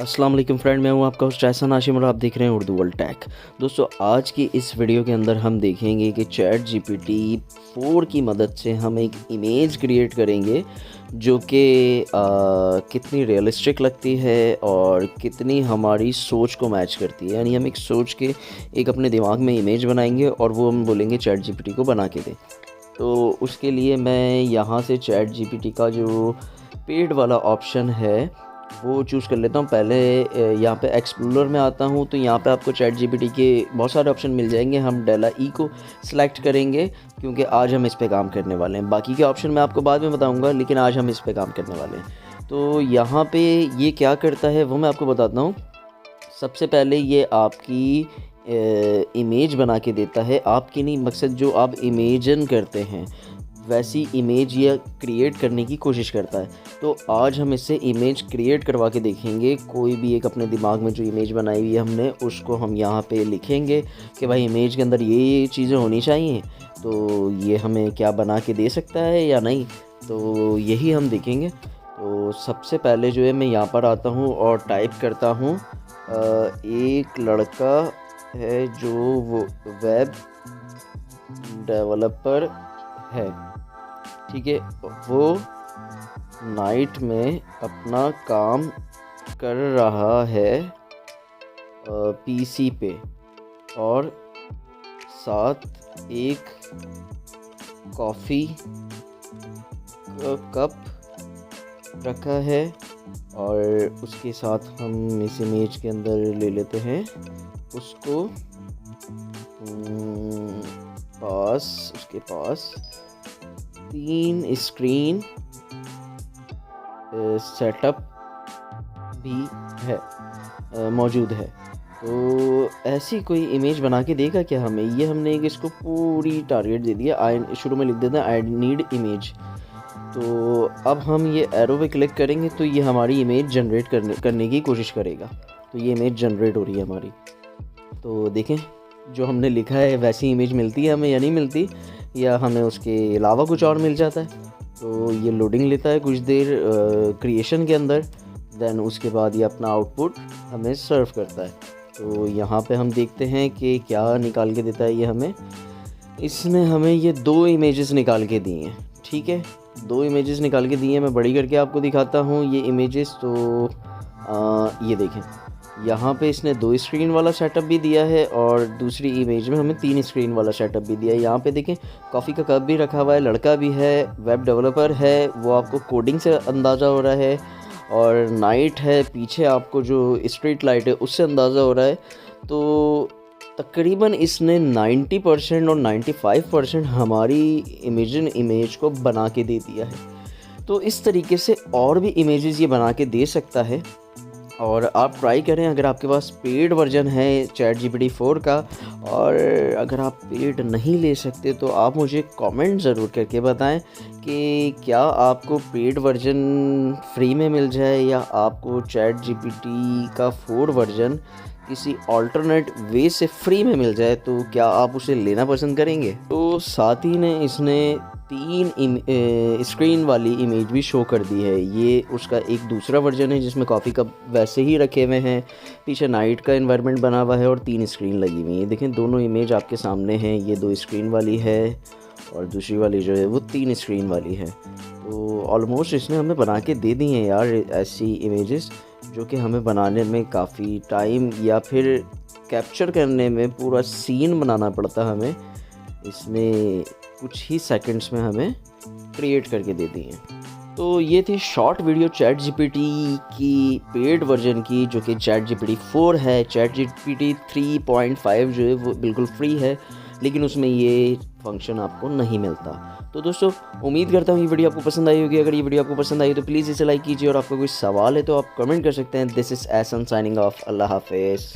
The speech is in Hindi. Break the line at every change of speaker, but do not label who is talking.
अस्सलाम वालेकुम फ्रेंड, मैं हूं आपका होस्ट एहसान हाशिम और आप देख रहे हैं उर्दू वर्ल्ड टेक। दोस्तों, आज की इस वीडियो के अंदर हम देखेंगे कि चैट जीपीटी 4 की मदद से हम एक इमेज क्रिएट करेंगे जो कि कितनी रियलिस्टिक लगती है और कितनी हमारी सोच को मैच करती है। यानी हम एक सोच के एक अपने दिमाग में इमेज बनाएंगे और वो हम बोलेंगे चैट जीपीटी को बना के दे। तो उसके लिए मैं यहाँ से चैट जीपीटी का जो पेड वाला ऑप्शन है वो चूज़ कर लेता हूँ। पहले यहाँ पे एक्सप्लोरर में आता हूँ तो यहाँ पे आपको चैट जीपीटी के बहुत सारे ऑप्शन मिल जाएंगे। हम डेला ई को सिलेक्ट करेंगे क्योंकि आज हम इस पे काम करने वाले हैं। बाकी के ऑप्शन मैं आपको बाद में बताऊँगा, लेकिन आज हम इस पे काम करने वाले हैं। तो यहाँ पे ये क्या करता है वो मैं आपको बताता हूँ। सबसे पहले ये आपकी इमेज बना के देता है, आपकी नहीं, मकसद जो आप इमेजिन करते हैं वैसी इमेज या क्रिएट करने की कोशिश करता है। तो आज हम इससे इमेज क्रिएट करवा के देखेंगे। कोई भी एक अपने दिमाग में जो इमेज बनाई हुई है हमने, उसको हम यहाँ पे लिखेंगे कि भाई इमेज के अंदर ये चीज़ें होनी चाहिए, तो ये हमें क्या बना के दे सकता है या नहीं, तो यही हम देखेंगे। तो सबसे पहले जो है मैं यहाँ पर आता हूँ और टाइप करता हूँ एक लड़का है जो वो वेब डेवलपर है, ठीक है, वो नाइट में अपना काम कर रहा है पीसी पे, और साथ एक कॉफ़ी कप रखा है। और उसके साथ हम इस इमेज के अंदर ले लेते हैं उसको उसके पास 3 स्क्रीन सेटअप भी है, मौजूद है। तो ऐसी कोई इमेज बना के देगा क्या हमें? ये हमने एक इसको पूरी टारगेट दे दिया। शुरू में लिख देते हैं आई नीड इमेज। तो अब हम ये एरो पे क्लिक करेंगे तो ये हमारी इमेज जनरेट करने की कोशिश करेगा। तो ये इमेज जनरेट हो रही है हमारी। तो देखें, जो हमने लिखा है वैसी इमेज मिलती है हमें या नहीं मिलती, या हमें उसके अलावा कुछ और मिल जाता है। तो ये लोडिंग लेता है कुछ देर क्रिएशन के अंदर, देन उसके बाद ये अपना आउटपुट हमें सर्व करता है। तो यहाँ पे हम देखते हैं कि क्या निकाल के देता है ये हमें। इसने हमें ये 2 इमेजेस निकाल के दी हैं, ठीक है, 2 इमेजेस निकाल के दी हैं। मैं बड़ी करके आपको दिखाता हूँ ये इमेजेस। तो ये देखें, यहाँ पे इसने 2 स्क्रीन वाला सेटअप भी दिया है और दूसरी इमेज में हमें 3 स्क्रीन वाला सेटअप भी दिया है। यहाँ पे देखें, कॉफ़ी का कप भी रखा हुआ है, लड़का भी है, वेब डेवलपर है, वो आपको कोडिंग से अंदाज़ा हो रहा है, और नाइट है, पीछे आपको जो स्ट्रीट लाइट है उससे अंदाज़ा हो रहा है। तो तकरीबन इसने 90% और 95% हमारी इमेज को बना के दे दिया है। तो इस तरीके से और भी इमेजेस ये बना के दे सकता है, और आप ट्राई करें अगर आपके पास पेड वर्जन है चैट जीपीटी 4 का। और अगर आप पेड नहीं ले सकते तो आप मुझे कमेंट ज़रूर करके बताएं कि क्या आपको पेड वर्जन फ्री में मिल जाए या आपको चैट जीपीटी का 4 वर्जन किसी अल्टरनेट वे से फ्री में मिल जाए, तो क्या आप उसे लेना पसंद करेंगे। तो साथ ही ने इसने 3 स्क्रीन वाली इमेज भी शो कर दी है। ये उसका एक दूसरा वर्जन है जिसमें कॉफ़ी कप वैसे ही रखे हुए हैं, पीछे नाइट का एनवायरनमेंट बना हुआ है और 3 स्क्रीन लगी हुई है। देखें, दोनों इमेज आपके सामने हैं। ये 2 स्क्रीन वाली है और दूसरी वाली जो है वो 3 स्क्रीन वाली है। तो ऑलमोस्ट इसने हमें बना के दे दी हैं यार ऐसी इमेजेस, जो कि हमें बनाने में काफ़ी टाइम या फिर कैप्चर करने में पूरा सीन बनाना पड़ता हमें। इसने कुछ ही सेकंड्स में हमें क्रिएट करके दे दी हैं। तो ये थी शॉर्ट वीडियो चैट जीपीटी की पेड वर्जन की, जो कि चैट जीपीटी 4 है। चैट जीपीटी 3.5 जो है वो बिल्कुल फ्री है, लेकिन उसमें ये फंक्शन आपको नहीं मिलता। तो दोस्तों, उम्मीद करता हूँ ये वीडियो आपको पसंद आई होगी। अगर ये वीडियो आपको पसंद आई तो प्लीज़ इसे लाइक कीजिए, और आपका कोई सवाल है तो आप कमेंट कर सकते हैं। दिस इज़ एहसान साइनिंग ऑफ। अल्लाह हाफिज़।